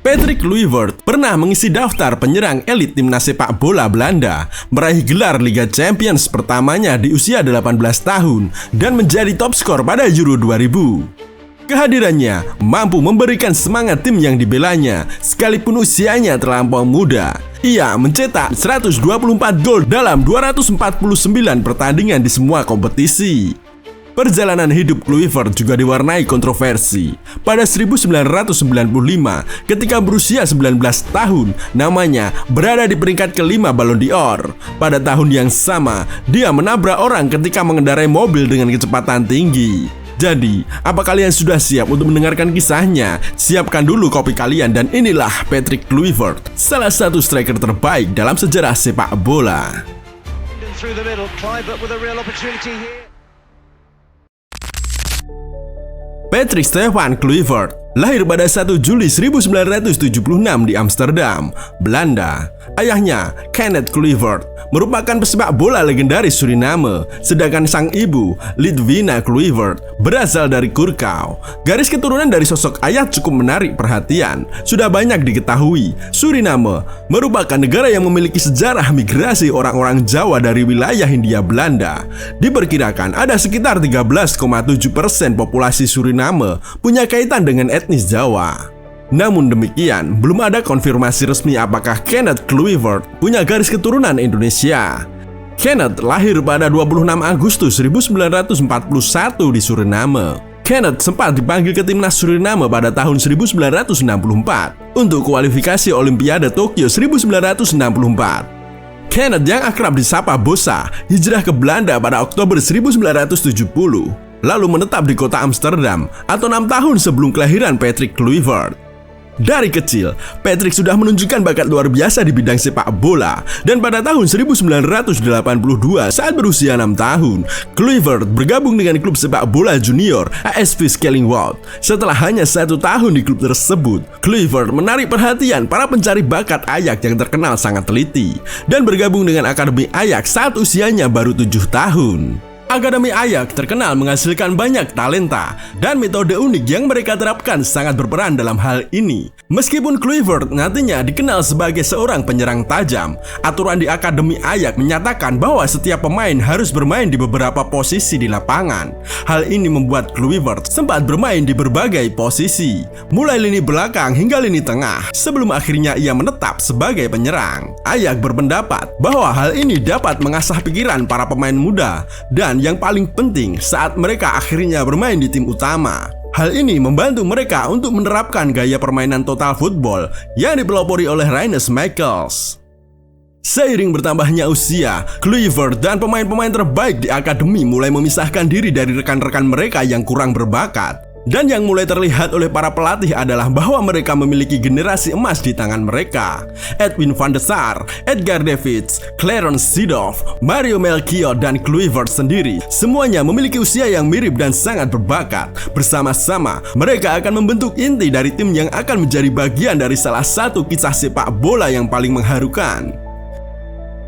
Patrick Kluivert pernah mengisi daftar penyerang elit timnas sepak bola Belanda, meraih gelar Liga Champions pertamanya di usia 18 tahun dan menjadi top skor pada Euro 2000. Kehadirannya mampu memberikan semangat tim yang dibelanya sekalipun usianya terlampau muda. Ia mencetak 124 gol dalam 249 pertandingan di semua kompetisi. Perjalanan hidup Kluivert juga diwarnai kontroversi. Pada 1995, ketika berusia 19 tahun, namanya berada di peringkat kelima Ballon d'Or. Pada tahun yang sama, dia menabrak orang ketika mengendarai mobil dengan kecepatan tinggi. Jadi, apa kalian sudah siap untuk mendengarkan kisahnya? Siapkan dulu kopi kalian dan inilah Patrick Kluivert, salah satu striker terbaik dalam sejarah sepak bola. Patrick Stefan Kluivert lahir pada 1 Juli 1976 di Amsterdam, Belanda. Ayahnya, Kenneth Kluivert, merupakan pesepak bola legendaris Suriname, sedangkan sang ibu, Lidwina Kluivert, berasal dari Curaçao. Garis keturunan dari sosok ayah cukup menarik perhatian. Sudah banyak diketahui, Suriname merupakan negara yang memiliki sejarah migrasi orang-orang Jawa dari wilayah Hindia Belanda. Diperkirakan ada sekitar 13,7% populasi Suriname punya kaitan dengan etnis Jawa. Namun demikian, belum ada konfirmasi resmi apakah Kenneth Kluivert punya garis keturunan Indonesia. Kenneth lahir pada 26 Agustus 1941 di Suriname. Kenneth sempat dipanggil ke timnas Suriname pada tahun 1964 untuk kualifikasi Olimpiade Tokyo 1964. Kenneth yang akrab disapa Bosa hijrah ke Belanda pada Oktober 1970, lalu menetap di kota Amsterdam atau 6 tahun sebelum kelahiran Patrick Kluivert. Dari kecil, Patrick sudah menunjukkan bakat luar biasa di bidang sepak bola, dan pada tahun 1982 saat berusia 6 tahun, Kluivert bergabung dengan klub sepak bola junior ASV Skellingwold. Setelah hanya 1 tahun di klub tersebut, Kluivert menarik perhatian para pencari bakat Ajax yang terkenal sangat teliti dan bergabung dengan Akademi Ajax saat usianya baru 7 tahun. Akademi Ajax terkenal menghasilkan banyak talenta dan metode unik yang mereka terapkan sangat berperan dalam hal ini. Meskipun Kluivert nantinya dikenal sebagai seorang penyerang tajam, aturan di Akademi Ajax menyatakan bahwa setiap pemain harus bermain di beberapa posisi di lapangan. Hal ini membuat Kluivert sempat bermain di berbagai posisi, mulai lini belakang hingga lini tengah, sebelum akhirnya ia menetap sebagai penyerang. Ajax berpendapat bahwa hal ini dapat mengasah pikiran para pemain muda dan yang paling penting saat mereka akhirnya bermain di tim utama. Hal ini membantu mereka untuk menerapkan gaya permainan total football yang dipelopori oleh Rinus Michels. Seiring bertambahnya usia, Kluivert dan pemain-pemain terbaik di akademi mulai memisahkan diri dari rekan-rekan mereka yang kurang berbakat. Dan yang mulai terlihat oleh para pelatih adalah bahwa mereka memiliki generasi emas di tangan mereka. Edwin van der Sar, Edgar Davids, Clarence Seedorf, Mario Melchior, dan Kluivert sendiri semuanya memiliki usia yang mirip dan sangat berbakat. Bersama-sama, mereka akan membentuk inti dari tim yang akan menjadi bagian dari salah satu kisah sepak bola yang paling mengharukan.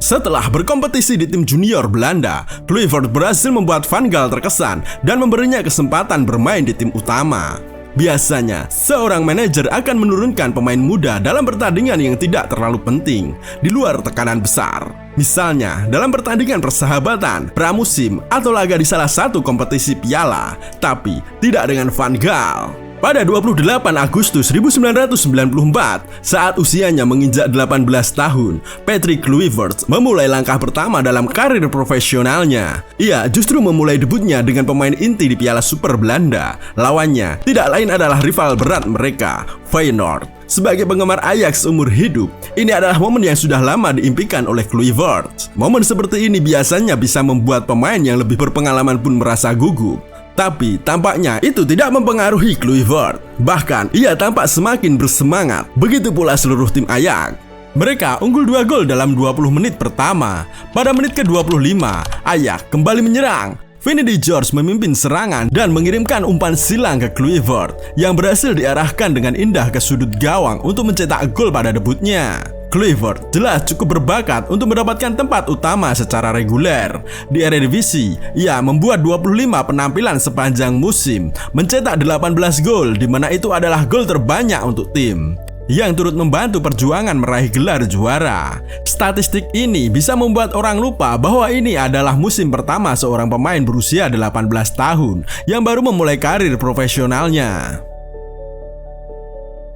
Setelah berkompetisi di tim junior Belanda, Kluivert berhasil membuat Van Gaal terkesan dan memberinya kesempatan bermain di tim utama. Biasanya, seorang manajer akan menurunkan pemain muda dalam pertandingan yang tidak terlalu penting, di luar tekanan besar. Misalnya, dalam pertandingan persahabatan, pramusim, atau laga di salah satu kompetisi piala, tapi tidak dengan Van Gaal. Pada 28 Agustus 1994, saat usianya menginjak 18 tahun, Patrick Kluivert memulai langkah pertama dalam karir profesionalnya. Ia justru memulai debutnya dengan pemain inti di Piala Super Belanda. Lawannya tidak lain adalah rival berat mereka, Feyenoord. Sebagai penggemar Ajax seumur hidup, ini adalah momen yang sudah lama diimpikan oleh Kluivert. Momen seperti ini biasanya bisa membuat pemain yang lebih berpengalaman pun merasa gugup. Tapi tampaknya itu tidak mempengaruhi Kluivert. Bahkan ia tampak semakin bersemangat. Begitu pula seluruh tim Ajax. Mereka unggul 2 gol dalam 20 menit pertama. Pada menit ke-25, Ajax kembali menyerang. Vinnie de George memimpin serangan dan mengirimkan umpan silang ke Kluivert yang berhasil diarahkan dengan indah ke sudut gawang untuk mencetak gol pada debutnya. Kluivert jelas cukup berbakat untuk mendapatkan tempat utama secara reguler. Di Eredivisie, ia membuat 25 penampilan sepanjang musim, mencetak 18 gol, di mana itu adalah gol terbanyak untuk tim. yang turut membantu perjuangan meraih gelar juara. Statistik ini bisa membuat orang lupa bahwa ini adalah musim pertama seorang pemain berusia 18 tahun yang baru memulai karir profesionalnya.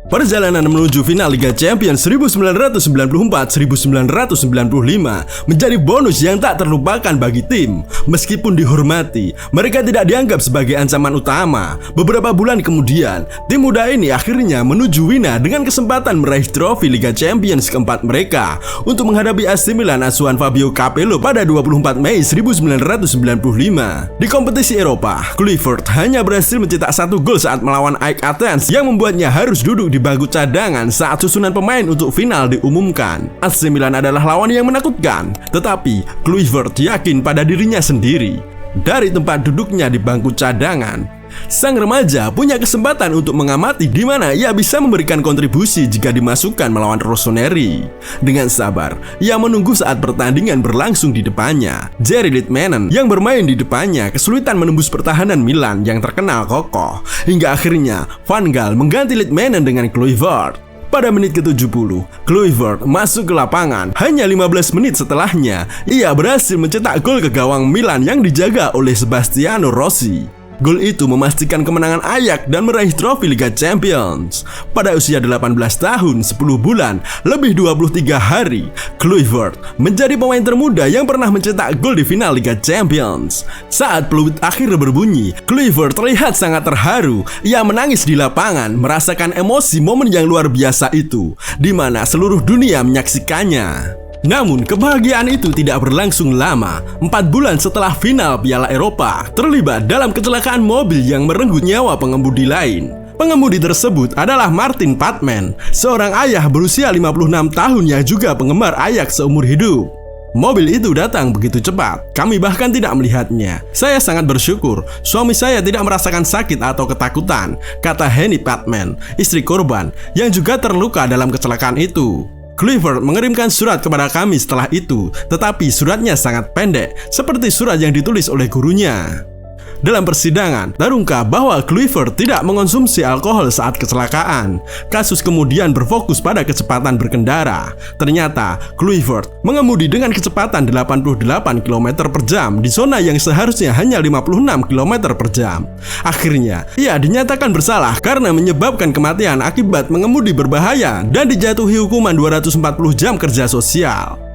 Perjalanan menuju final Liga Champions 1994-1995 menjadi bonus yang tak terlupakan bagi tim. Meskipun dihormati, mereka tidak dianggap sebagai ancaman utama. Beberapa bulan kemudian, tim muda ini akhirnya menuju Wina dengan kesempatan meraih trofi Liga Champions keempat mereka untuk menghadapi AC Milan asuhan Fabio Capello pada 24 Mei 1995. Di kompetisi Eropa, Kluivert hanya berhasil mencetak 1 gol saat melawan AEK Athens yang membuatnya harus duduk di bangku cadangan saat susunan pemain untuk final diumumkan. AC Milan adalah lawan yang menakutkan, tetapi Kluivert yakin pada dirinya sendiri. Dari tempat duduknya di bangku cadangan, sang remaja punya kesempatan untuk mengamati di mana ia bisa memberikan kontribusi jika dimasukkan melawan Rossoneri. Dengan sabar, ia menunggu saat pertandingan berlangsung di depannya. Jerry Litmanen yang bermain di depannya kesulitan menembus pertahanan Milan yang terkenal kokoh. Hingga akhirnya Van Gaal mengganti Litmanen dengan Kluivert. Pada menit ke-70, Kluivert masuk ke lapangan. Hanya 15 menit setelahnya, ia berhasil mencetak gol ke gawang Milan yang dijaga oleh Sebastiano Rossi. Gol itu memastikan kemenangan Ajax dan meraih trofi Liga Champions. Pada usia 18 tahun, 10 bulan, lebih 23 hari, Kluivert menjadi pemain termuda yang pernah mencetak gol di final Liga Champions. Saat peluit akhir berbunyi, Kluivert terlihat sangat terharu. Ia menangis di lapangan, merasakan emosi momen yang luar biasa itu, di mana seluruh dunia menyaksikannya. Namun kebahagiaan itu tidak berlangsung lama. 4 bulan setelah final Piala Eropa, terlibat dalam kecelakaan mobil yang merenggut nyawa pengemudi lain. Pengemudi tersebut adalah Martin Pattman, seorang ayah berusia 56 tahun yang juga penggemar Ajax seumur hidup. Mobil itu datang begitu cepat, kami bahkan tidak melihatnya. Saya sangat bersyukur suami saya tidak merasakan sakit atau ketakutan, kata Henny Pattman, istri korban yang juga terluka dalam kecelakaan itu. Kluivert mengirimkan surat kepada kami setelah itu, tetapi suratnya sangat pendek, seperti surat yang ditulis oleh gurunya. Dalam persidangan, terungkap bahwa Kluivert tidak mengonsumsi alkohol saat kecelakaan. Kasus kemudian berfokus pada kecepatan berkendara. Ternyata, Kluivert mengemudi dengan kecepatan 88 km per jam di zona yang seharusnya hanya 56 km per jam. Akhirnya, ia dinyatakan bersalah karena menyebabkan kematian akibat mengemudi berbahaya dan dijatuhi hukuman 240 jam kerja sosial.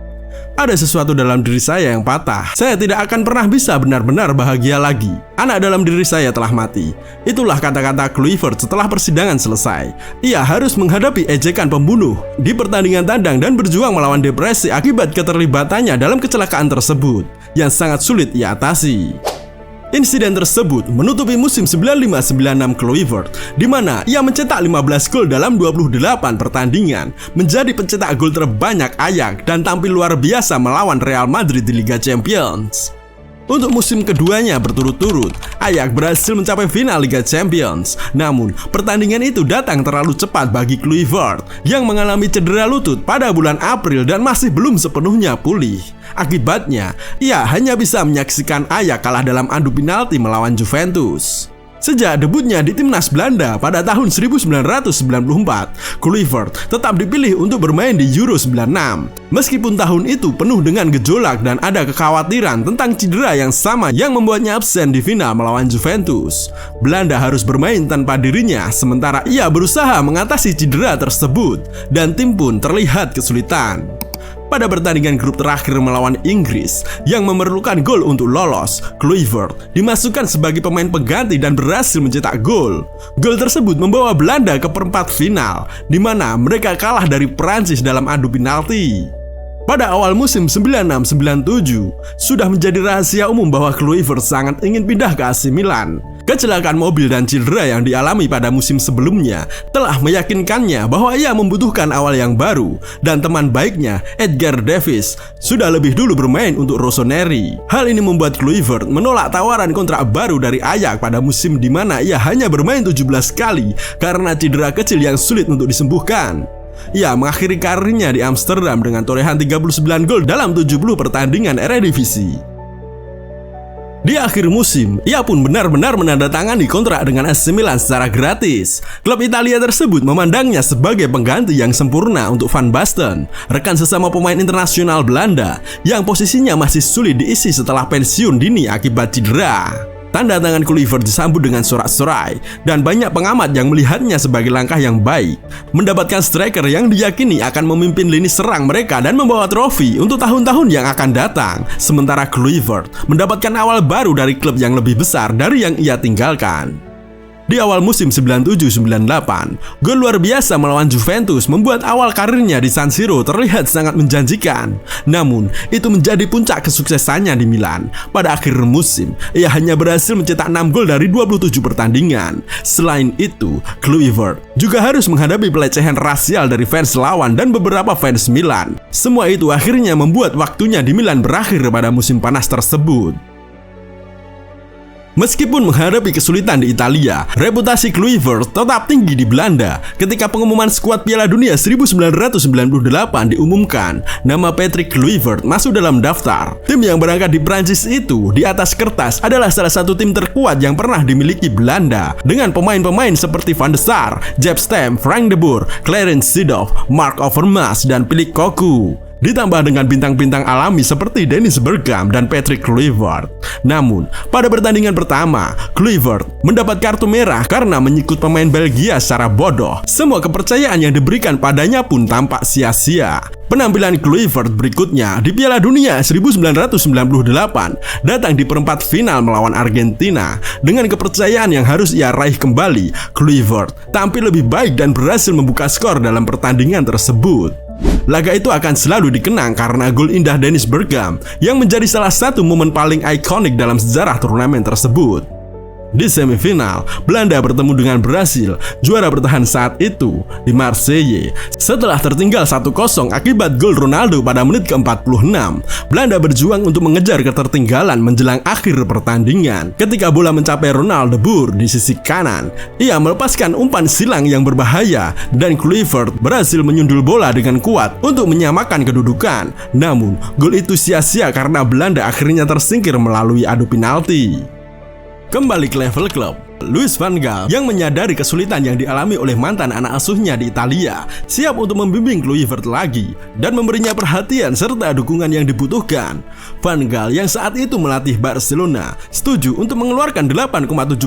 Ada sesuatu dalam diri saya yang patah. Saya tidak akan pernah bisa benar-benar bahagia lagi. Anak dalam diri saya telah mati. Itulah kata-kata Kluivert setelah persidangan selesai. Ia harus menghadapi ejekan pembunuh di pertandingan tandang dan berjuang melawan depresi akibat keterlibatannya dalam kecelakaan tersebut yang sangat sulit ia atasi. Insiden tersebut menutupi musim 95-96 Kluivert, di mana ia mencetak 15 gol dalam 28 pertandingan, menjadi pencetak gol terbanyak Ajax dan tampil luar biasa melawan Real Madrid di Liga Champions. Untuk musim keduanya berturut-turut, Ajax berhasil mencapai final Liga Champions. Namun, pertandingan itu datang terlalu cepat bagi Kluivert yang mengalami cedera lutut pada bulan April dan masih belum sepenuhnya pulih. Akibatnya, ia hanya bisa menyaksikan Ajax kalah dalam adu penalti melawan Juventus. Sejak debutnya di timnas Belanda pada tahun 1994, Kluivert tetap dipilih untuk bermain di Euro 96. Meskipun tahun itu penuh dengan gejolak dan ada kekhawatiran tentang cedera yang sama yang membuatnya absen di final melawan Juventus. Belanda harus bermain tanpa dirinya, sementara ia berusaha mengatasi cedera tersebut dan tim pun terlihat kesulitan. Pada pertandingan grup terakhir melawan Inggris yang memerlukan gol untuk lolos, Kluivert dimasukkan sebagai pemain pengganti dan berhasil mencetak gol. Gol tersebut membawa Belanda ke perempat final, di mana mereka kalah dari Prancis dalam adu penalti. Pada awal musim 96-97, sudah menjadi rahasia umum bahwa Kluivert sangat ingin pindah ke AC Milan. Kecelakaan mobil dan cedera yang dialami pada musim sebelumnya telah meyakinkannya bahwa ia membutuhkan awal yang baru, dan teman baiknya, Edgar Davids, sudah lebih dulu bermain untuk Rossoneri. Hal ini membuat Kluivert menolak tawaran kontrak baru dari Ajax pada musim di mana ia hanya bermain 17 kali karena cedera kecil yang sulit untuk disembuhkan. Ia mengakhiri karirnya di Amsterdam dengan torehan 39 gol dalam 70 pertandingan Eredivisie. Di akhir musim, ia pun benar-benar menandatangani kontrak dengan AC Milan secara gratis. Klub Italia tersebut memandangnya sebagai pengganti yang sempurna untuk Van Basten, rekan sesama pemain internasional Belanda yang posisinya masih sulit diisi setelah pensiun dini akibat cedera. Tanda tangan Kluivert disambut dengan sorak-sorai dan banyak pengamat yang melihatnya sebagai langkah yang baik, mendapatkan striker yang diyakini akan memimpin lini serang mereka dan membawa trofi untuk tahun-tahun yang akan datang. Sementara Kluivert mendapatkan awal baru dari klub yang lebih besar dari yang ia tinggalkan. Di awal musim 97-98, gol luar biasa melawan Juventus membuat awal karirnya di San Siro terlihat sangat menjanjikan. Namun, itu menjadi puncak kesuksesannya di Milan. Pada akhir musim, ia hanya berhasil mencetak 6 gol dari 27 pertandingan. Selain itu, Kluivert juga harus menghadapi pelecehan rasial dari fans lawan dan beberapa fans Milan. Semua itu akhirnya membuat waktunya di Milan berakhir pada musim panas tersebut. Meskipun menghadapi kesulitan di Italia, reputasi Kluivert tetap tinggi di Belanda. Ketika pengumuman skuad Piala Dunia 1998 diumumkan, nama Patrick Kluivert masuk dalam daftar. Tim yang berangkat di Prancis itu di atas kertas adalah salah satu tim terkuat yang pernah dimiliki Belanda, dengan pemain-pemain seperti Van der Sar, Jaap Stam, Frank de Boer, Clarence Seedorf, Mark Overmars, dan Philippe Cocu. Ditambah dengan bintang-bintang alami seperti Dennis Bergkamp dan Patrick Kluivert. Namun, pada pertandingan pertama, Kluivert mendapat kartu merah karena menyikut pemain Belgia secara bodoh. Semua kepercayaan yang diberikan padanya pun tampak sia-sia. Penampilan Kluivert berikutnya di Piala Dunia 1998 datang di perempat final melawan Argentina. Dengan kepercayaan yang harus ia raih kembali, Kluivert tampil lebih baik dan berhasil membuka skor dalam pertandingan tersebut. Laga itu akan selalu dikenang karena gol indah Dennis Bergkamp yang menjadi salah satu momen paling ikonik dalam sejarah turnamen tersebut. Di semifinal, Belanda bertemu dengan Brasil, juara bertahan saat itu, di Marseille. Setelah tertinggal 1-0 akibat gol Ronaldo pada menit ke-46, Belanda berjuang untuk mengejar ketertinggalan menjelang akhir pertandingan. Ketika bola mencapai Ronald de Boer di sisi kanan, ia melepaskan umpan silang yang berbahaya dan Kluivert berhasil menyundul bola dengan kuat untuk menyamakan kedudukan. Namun, gol itu sia-sia karena Belanda akhirnya tersingkir melalui adu penalti. Kembali ke level klub, Louis van Gaal yang menyadari kesulitan yang dialami oleh mantan anak asuhnya di Italia siap untuk membimbing Kluivert lagi dan memberinya perhatian serta dukungan yang dibutuhkan. Van Gaal yang saat itu melatih Barcelona setuju untuk mengeluarkan 8,75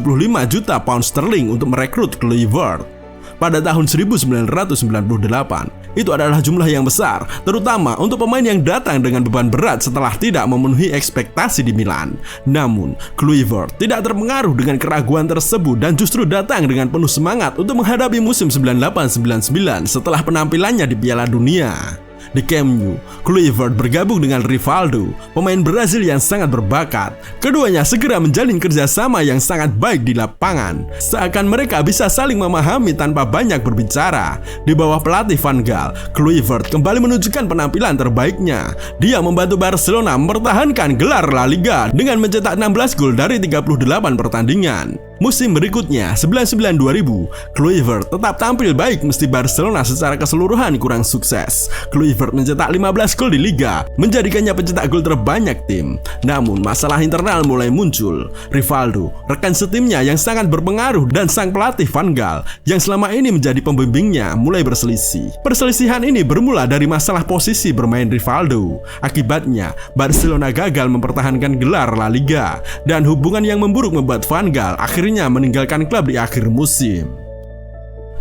juta pound sterling untuk merekrut Kluivert. Pada tahun 1998, itu adalah jumlah yang besar, terutama untuk pemain yang datang dengan beban berat setelah tidak memenuhi ekspektasi di Milan. Namun, Kluivert tidak terpengaruh dengan keraguan tersebut dan justru datang dengan penuh semangat untuk menghadapi musim 98-99 setelah penampilannya di Piala Dunia. Di Camp Nou, Kluivert bergabung dengan Rivaldo, pemain Brasil yang sangat berbakat. Keduanya segera menjalin kerjasama yang sangat baik di lapangan, seakan mereka bisa saling memahami tanpa banyak berbicara. Di bawah pelatih Van Gaal, Kluivert kembali menunjukkan penampilan terbaiknya. Dia membantu Barcelona mempertahankan gelar La Liga dengan mencetak 16 gol dari 38 pertandingan. Musim berikutnya, 99-2000, Kluivert tetap tampil baik meski Barcelona secara keseluruhan kurang sukses. Kluivert mencetak 15 gol di Liga, menjadikannya pencetak gol terbanyak tim. Namun, masalah internal mulai muncul. Rivaldo, rekan setimnya yang sangat berpengaruh, dan sang pelatih Van Gaal yang selama ini menjadi pembimbingnya mulai berselisih. Perselisihan ini bermula dari masalah posisi bermain Rivaldo. Akibatnya, Barcelona gagal mempertahankan gelar La Liga, dan hubungan yang memburuk membuat Van Gaal akhirnya meninggalkan klub di akhir musim.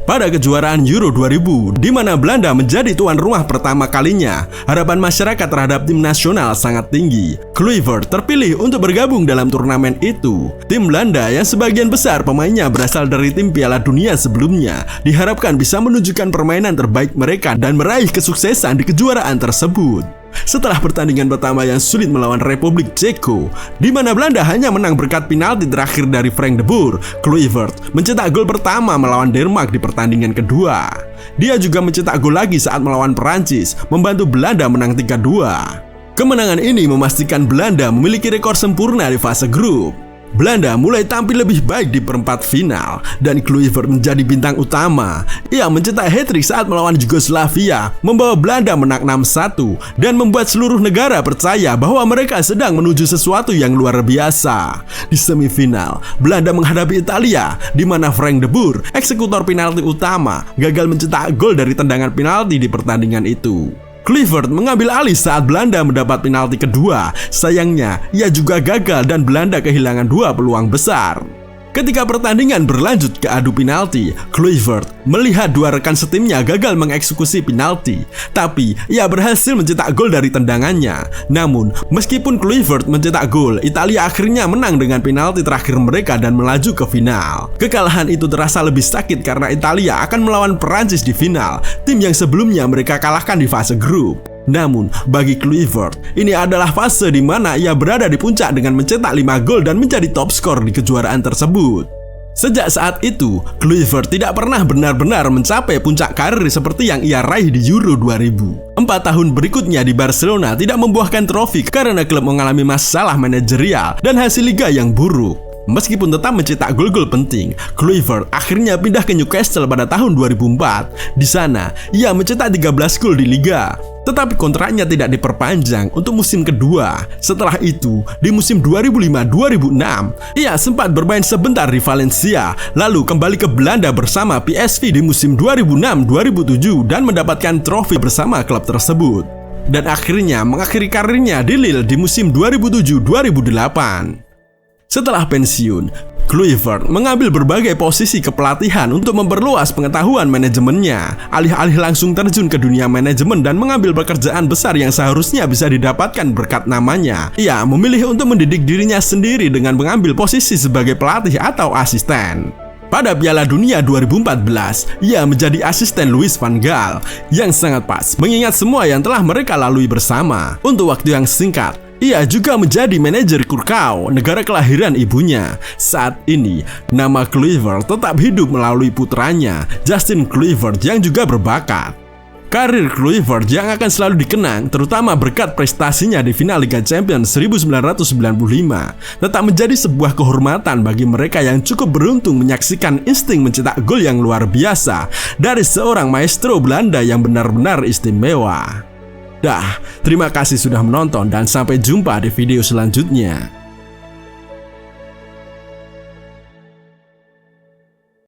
Pada kejuaraan Euro 2000, di mana Belanda menjadi tuan rumah pertama kalinya, harapan masyarakat terhadap tim nasional sangat tinggi. Kluivert terpilih untuk bergabung dalam turnamen itu. Tim Belanda yang sebagian besar pemainnya berasal dari tim Piala Dunia sebelumnya, diharapkan bisa menunjukkan permainan terbaik mereka dan meraih kesuksesan di kejuaraan tersebut. Setelah pertandingan pertama yang sulit melawan Republik Ceko, di mana Belanda hanya menang berkat penalti terakhir dari Frank de Boer, Kluivert mencetak gol pertama melawan Denmark di pertandingan kedua. Dia juga mencetak gol lagi saat melawan Perancis, membantu Belanda menang 3-2. Kemenangan ini memastikan Belanda memiliki rekor sempurna di fase grup. Belanda mulai tampil lebih baik di perempat final dan Kluivert menjadi bintang utama. Ia mencetak hat-trick saat melawan Yugoslavia, membawa Belanda menang 6-1 dan membuat seluruh negara percaya bahwa mereka sedang menuju sesuatu yang luar biasa. Di semifinal, Belanda menghadapi Italia, di mana Frank de Boer, eksekutor penalti utama, gagal mencetak gol dari tendangan penalti di pertandingan itu. Kluivert mengambil alih saat Belanda mendapat penalti kedua. Sayangnya, ia juga gagal dan Belanda kehilangan 2 peluang besar. Ketika pertandingan berlanjut ke adu penalti, Kluivert melihat 2 rekan setimnya gagal mengeksekusi penalti, tapi ia berhasil mencetak gol dari tendangannya. Namun, meskipun Kluivert mencetak gol, Italia akhirnya menang dengan penalti terakhir mereka dan melaju ke final. Kekalahan itu terasa lebih sakit karena Italia akan melawan Perancis di final, tim yang sebelumnya mereka kalahkan di fase grup. Namun, bagi Kluivert, ini adalah fase di mana ia berada di puncak dengan mencetak 5 gol dan menjadi top skor di kejuaraan tersebut. Sejak saat itu, Kluivert tidak pernah benar-benar mencapai puncak karir seperti yang ia raih di Euro 2000. 4 tahun berikutnya di Barcelona tidak membuahkan trofi karena klub mengalami masalah manajerial dan hasil liga yang buruk. Meskipun tetap mencetak gol-gol penting, Kluivert akhirnya pindah ke Newcastle pada tahun 2004. Di sana, ia mencetak 13 gol di liga. Tetapi kontraknya tidak diperpanjang untuk musim kedua. Setelah itu, di musim 2005-2006, ia sempat bermain sebentar di Valencia, lalu kembali ke Belanda bersama PSV di musim 2006-2007 dan mendapatkan trofi bersama klub tersebut. Dan akhirnya mengakhiri karirnya di Lille di musim 2007-2008. Setelah pensiun, Kluivert mengambil berbagai posisi kepelatihan untuk memperluas pengetahuan manajemennya. Alih-alih langsung terjun ke dunia manajemen dan mengambil pekerjaan besar yang seharusnya bisa didapatkan berkat namanya, ia memilih untuk mendidik dirinya sendiri dengan mengambil posisi sebagai pelatih atau asisten. Pada Piala Dunia 2014, ia menjadi asisten Louis van Gaal yang sangat pas mengingat semua yang telah mereka lalui bersama. Untuk waktu yang singkat, ia juga menjadi manajer Curaçao, negara kelahiran ibunya. Saat ini, nama Kluivert tetap hidup melalui putranya, Justin Kluivert yang juga berbakat. Karir Kluivert yang akan selalu dikenang, terutama berkat prestasinya di final Liga Champions 1995, tetap menjadi sebuah kehormatan bagi mereka yang cukup beruntung menyaksikan insting mencetak gol yang luar biasa dari seorang maestro Belanda yang benar-benar istimewa. Terima kasih sudah menonton dan sampai jumpa di video selanjutnya.